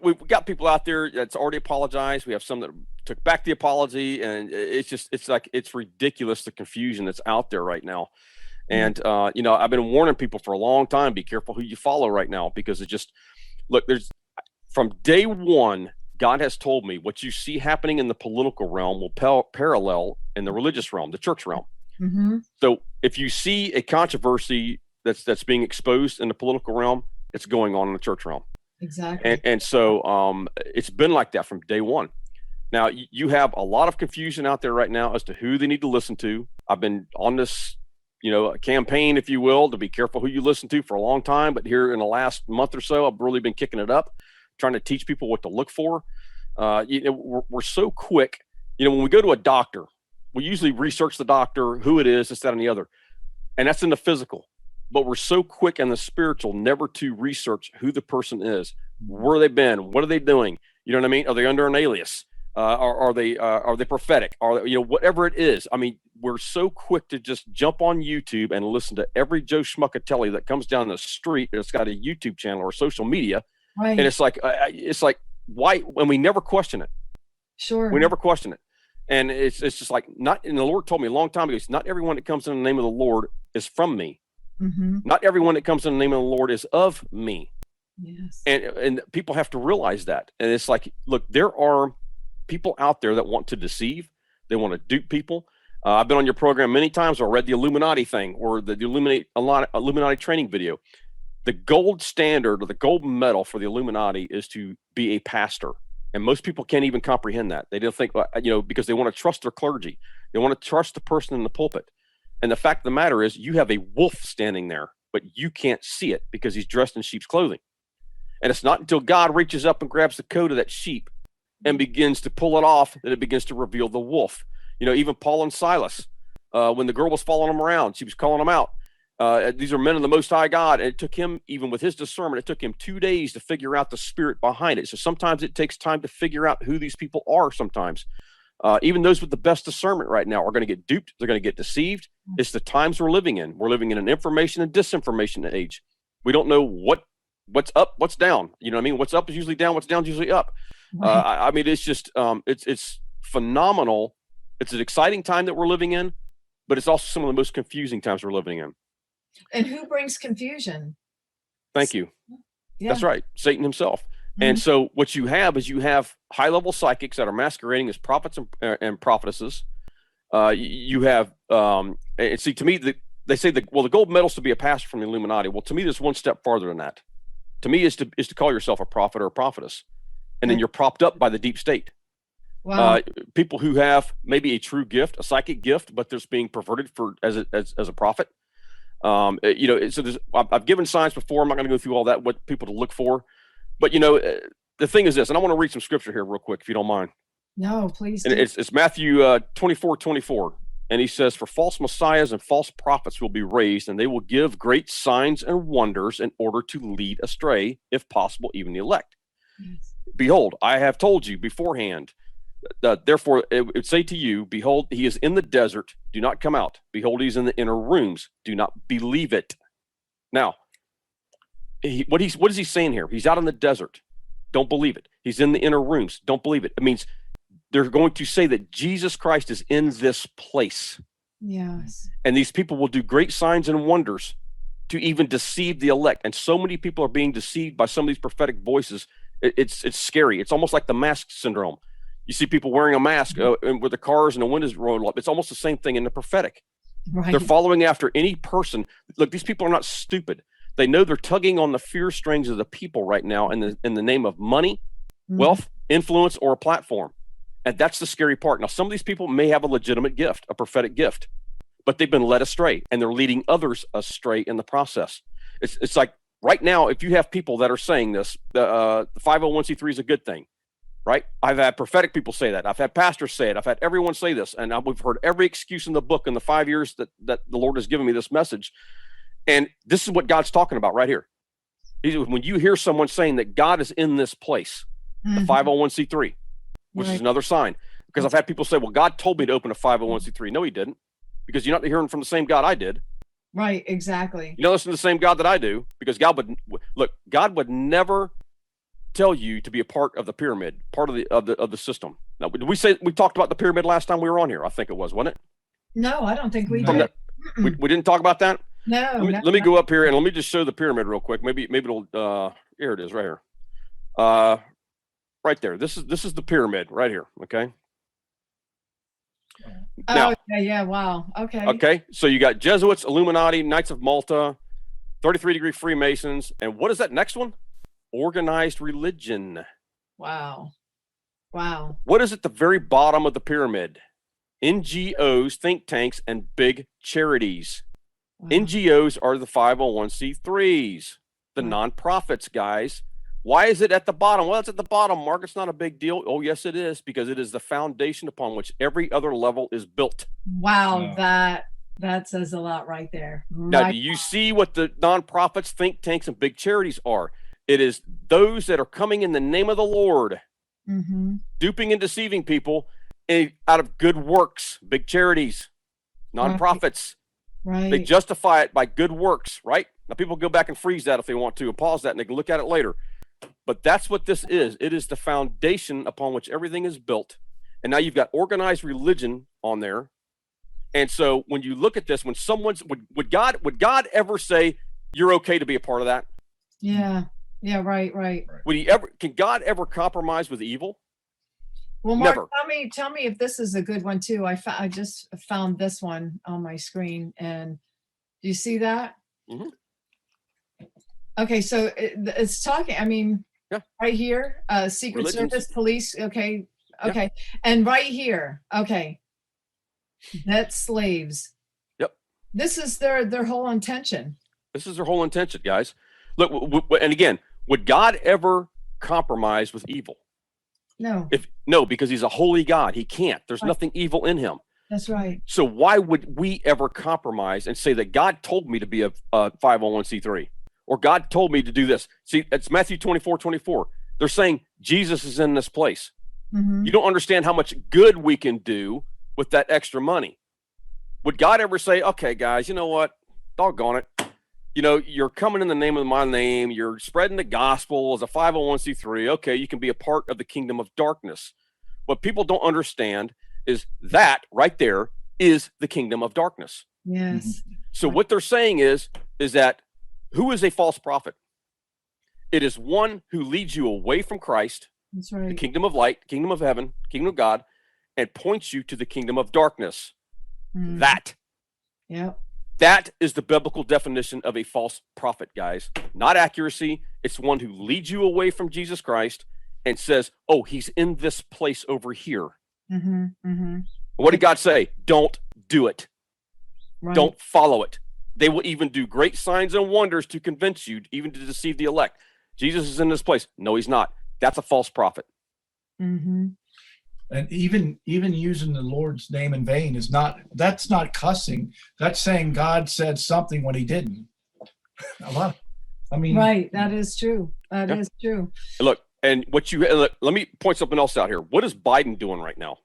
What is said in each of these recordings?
we've got people out there that's already apologized. We have some that took back the apology, and it's ridiculous the confusion that's out there right now. And I've been warning people for a long time, be careful who you follow right now, because there's from day one, God has told me what you see happening in the political realm will parallel in the religious realm, the church realm. Mm-hmm. So if you see a controversy that's being exposed in the political realm, it's going on in the church realm. Exactly. And so it's been like that from day one. Now, you have a lot of confusion out there right now as to who they need to listen to. I've been on this, campaign, if you will, to be careful who you listen to for a long time. But here in the last month or so, I've really been kicking it up, trying to teach people what to look for. We're so quick. When we go to a doctor, we usually research the doctor, who it is, this, that, and the other. And that's in the physical. But we're so quick in the spiritual never to research who the person is, where they've been, what are they doing? You know what I mean? Are they under an alias? Are they prophetic? Whatever it is. I mean, we're so quick to just jump on YouTube and listen to every Joe Schmuckatelli that comes down the street that's got a YouTube channel or social media. Right. And it's like why? When we never question it. Sure. We never question it. And it's just like and the Lord told me a long time ago, not everyone that comes in the name of the Lord is from me. Mm-hmm. Not everyone that comes in the name of the Lord is of me. Yes. And people have to realize that. And it's like, look, there are people out there that want to deceive. They want to dupe people. I've been on your program many times, or read the Illuminati thing, or the Illuminati training video. The gold standard or the gold medal for the Illuminati is to be a pastor. And most people can't even comprehend that. They don't think, because they want to trust their clergy. They want to trust the person in the pulpit. And the fact of the matter is, you have a wolf standing there, but you can't see it because he's dressed in sheep's clothing. And it's not until God reaches up and grabs the coat of that sheep and begins to pull it off that it begins to reveal the wolf. Even Paul and Silas, when the girl was following them around, she was calling them out. These are men of the Most High God. And it took him, even with his discernment, it took him 2 days to figure out the spirit behind it. So sometimes it takes time to figure out who these people are sometimes. Even those with the best discernment right now are going to get duped. They're going to get deceived. It's the times we're living in. We're living in an information and disinformation age. We don't know what's up, what's down. You know what I mean? What's up is usually down. What's down is usually up. Right. It's just, it's phenomenal. It's an exciting time that we're living in, but it's also some of the most confusing times we're living in. And who brings confusion? Thank you. Yeah. That's right. Satan himself. Mm-hmm. And so what you have is high-level psychics that are masquerading as prophets and prophetesses. You have, and see, to me, they say the gold medal's to be a pastor from the Illuminati. Well, to me, there's one step farther than that. To me, is to call yourself a prophet or a prophetess, and then you're propped up by the deep state. Wow. People who have maybe a true gift, a psychic gift, but they're being perverted as a prophet. So I've given signs before. I'm not going to go through all that, what people to look for. But, the thing is this, and I want to read some scripture here real quick, if you don't mind. No, please. And it's Matthew 24:24. And he says, for false messiahs and false prophets will be raised, and they will give great signs and wonders in order to lead astray, if possible, even the elect. Yes. Behold, I have told you beforehand. Therefore, it would say to you, behold, he is in the desert. Do not come out. Behold, he's in the inner rooms. Do not believe it. Now, what is he saying here? He's out in the desert. Don't believe it. He's in the inner rooms. Don't believe it. It means they're going to say that Jesus Christ is in this place. Yes. And these people will do great signs and wonders to even deceive the elect. And so many people are being deceived by some of these prophetic voices. It's scary. It's almost like the mask syndrome. You see people wearing a mask with the cars and the windows rolled up. It's almost the same thing in the prophetic. Right. They're following after any person. Look, these people are not stupid. They know they're tugging on the fear strings of the people right now in the name of money, wealth, influence, or a platform. And that's the scary part. Now, some of these people may have a legitimate gift, a prophetic gift, but they've been led astray, and they're leading others astray in the process. It's like right now, if you have people that are saying this, the 501c3 is a good thing. Right? I've had prophetic people say that. I've had pastors say it. I've had everyone say this. And we've heard every excuse in the book in the 5 years that the Lord has given me this message. And this is what God's talking about right here. When you hear someone saying that God is in this place, the 501c3, which is another sign. Because I've had people say, well, God told me to open a 501c3. No, he didn't. Because you're not hearing from the same God I did. Right, exactly. You don't listen to the same God that I do. Because God would never tell you to be a part of the pyramid, part of the system. Now, did we say we talked about the pyramid last time we were on here? I think it was, wasn't it? No, I don't think we No. did. We didn't talk about that. No, Let me go up here and let me just show the pyramid real quick. Maybe it'll here it is right here. Right there. This is the pyramid right here. Okay. Now, yeah. Wow. Okay. okay. So you got Jesuits, Illuminati, Knights of Malta, 33-degree Freemasons, and what is that next one? Organized religion. Wow. Wow. What is at the very bottom of the pyramid? NGOs, think tanks, and big charities. Wow. NGOs are the 501c3s, the nonprofits, guys. Why is it at the bottom? Well, it's at the bottom, Mark. It's not a big deal. Oh, yes, it is, because it is the foundation upon which every other level is built. Wow. That says a lot right there. Now, do you see what the nonprofits, think tanks, and big charities are? It is those that are coming in the name of the Lord, duping and deceiving people out of good works, big charities, nonprofits. Right. They justify it by good works, right? Now, people go back and freeze that if they want to and pause that, and they can look at it later. But that's what this is. It is the foundation upon which everything is built. And now you've got organized religion on there. And so when you look at this, when someone's would God ever say you're okay to be a part of that? Yeah. Yeah. Right. Can God ever compromise with evil? Well, Mark, Never. tell me if this is a good one too. I just found this one on my screen, and do you see that? Mm-hmm. Okay, so it's talking. I mean, yeah. Right here, Secret Religions. Service, police. Okay, Yeah. And right here, okay, that's slaves. Yep. This is their whole intention. This is their whole intention, guys. Look, and again, would God ever compromise with evil? No. Because he's a holy God. He can't. There's nothing evil in him. That's right. So why would we ever compromise and say that God told me to be a 501c3 or God told me to do this? See, it's Matthew 24:24. They're saying Jesus is in this place. You don't understand how much good we can do with that extra money. Would God ever say, okay, guys, you know what? Doggone it. You're coming in the name of my name. You're spreading the gospel as a 501c3. Okay, you can be a part of the kingdom of darkness. What people don't understand is that right there is the kingdom of darkness. Yes. So what they're saying is that who is a false prophet? It is one who leads you away from Christ, That's right. the kingdom of light, kingdom of heaven, kingdom of God, and points you to the kingdom of darkness. That. Yep. That is the biblical definition of a false prophet, guys. Not accuracy. It's one who leads you away from Jesus Christ and says, oh, he's in this place over here. What did God say? Don't do it. Right. Don't follow it. They will even do great signs and wonders to convince you, even to deceive the elect. Jesus is in this place. No, he's not. That's a false prophet. And even using the Lord's name in vain that's not cussing. That's saying God said something when he didn't. Right. That is true. That is true. Look, and let me point something else out here. What is Biden doing right now?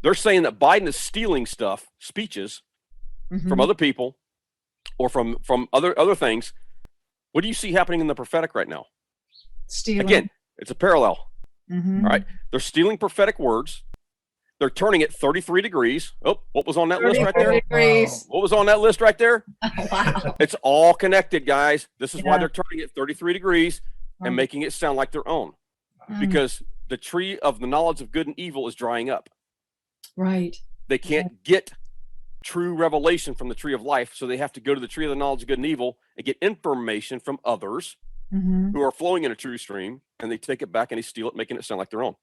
They're saying that Biden is stealing speeches from other people or from other things. What do you see happening in the prophetic right now? Stealing. Again, it's a parallel. All right. They're stealing prophetic words. They're turning it 33 degrees. Oh, what was on that list right there? Degrees. What was on that list right there? Wow. It's all connected, guys. This is why they're turning it 33 degrees and making it sound like their own. Because the tree of the knowledge of good and evil is drying up. Right. They can't get true revelation from the tree of life, so they have to go to the tree of the knowledge of good and evil and get information from others who are flowing in a true stream, and they take it back and they steal it, making it sound like their own.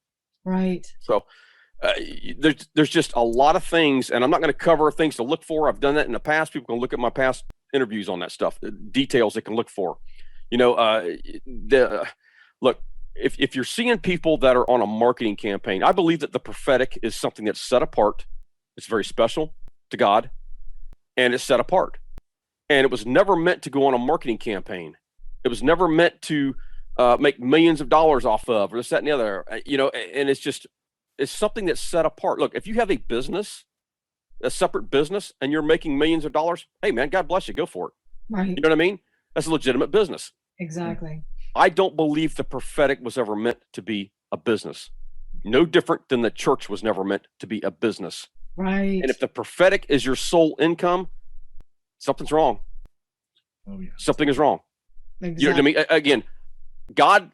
Right. So there's just a lot of things, and I'm not going to cover things to look for. I've done that in the past. People can look at my past interviews on that stuff, the details they can look for. Look, if you're seeing people that are on a marketing campaign, I believe that the prophetic is something that's set apart. It's very special to God, and it's set apart. And it was never meant to go on a marketing campaign. It was never meant to make millions of dollars off of, or this, that, and the other. And it's something that's set apart. Look, if you have a business, a separate business, and you're making millions of dollars, hey man, God bless you, go for it. Right. You know what I mean? That's a legitimate business. Exactly. I don't believe the prophetic was ever meant to be a business. No different than the church was never meant to be a business. Right. And if the prophetic is your sole income, something's wrong. Oh yeah. Something is wrong. Exactly. You know what I mean? Again,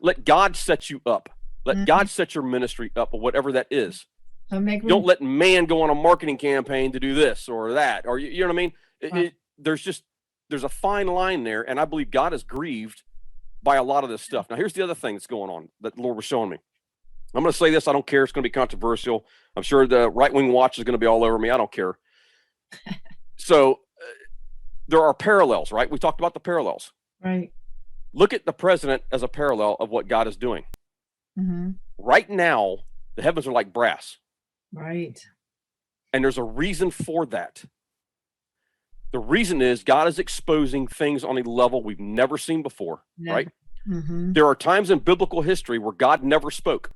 let God set you up. Let God set your ministry up, or whatever that is. So make Don't room. let man go on a marketing campaign to do this or that, or you know what I mean? Right. There's a fine line there, and I believe God is grieved by a lot of this stuff. Now, here's the other thing that's going on that the Lord was showing me. I'm going to say this. I don't care. It's going to be controversial. I'm sure the right-wing watch is going to be all over me. I don't care. So there are parallels, right? We talked about the parallels. Right. Look at the president as a parallel of what God is doing. Mm-hmm. Right now, the heavens are like brass. Right. And there's a reason for that. The reason is God is exposing things on a level we've never seen before, right? Mm-hmm. There are times in biblical history where God never spoke.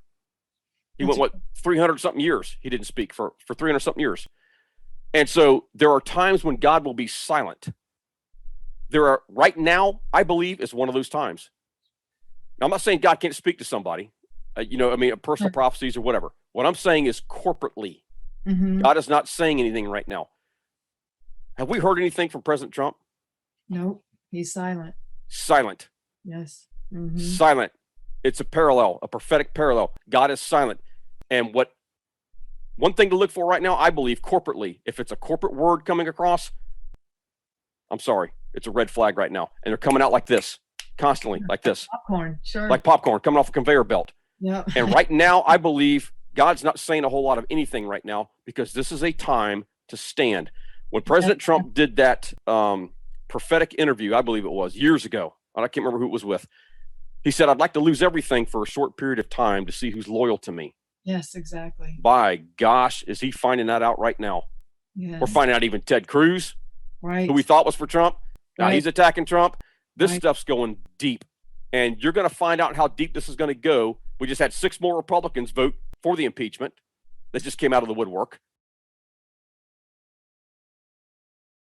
He went, 300 something years? He didn't speak for 300 something years. And so there are times when God will be silent. Right now, I believe, is one of those times. Now, I'm not saying God can't speak to somebody, personal prophecies or whatever. What I'm saying is corporately. Mm-hmm. God is not saying anything right now. Have we heard anything from President Trump? Nope. He's silent. Silent. Yes. Mm-hmm. Silent. It's a parallel, a prophetic parallel. God is silent. And one thing to look for right now, I believe, corporately, if it's a corporate word coming across, I'm sorry, it's a red flag right now. And they're coming out like this, constantly, like this. Popcorn. Sure. Like popcorn coming off a conveyor belt. Yeah. And right now, I believe God's not saying a whole lot of anything right now, because this is a time to stand. When President Trump did that prophetic interview, I believe it was years ago, I can't remember who it was with. He said, I'd like to lose everything for a short period of time to see who's loyal to me. Yes, exactly. By gosh, is he finding that out right now? Yes. We're finding out even Ted Cruz, Right. who we thought was for Trump. Now Right. he's attacking Trump. This Right. stuff's going deep. And you're going to find out how deep this is going to go. We just had 6 more Republicans vote for the impeachment. That just came out of the woodwork.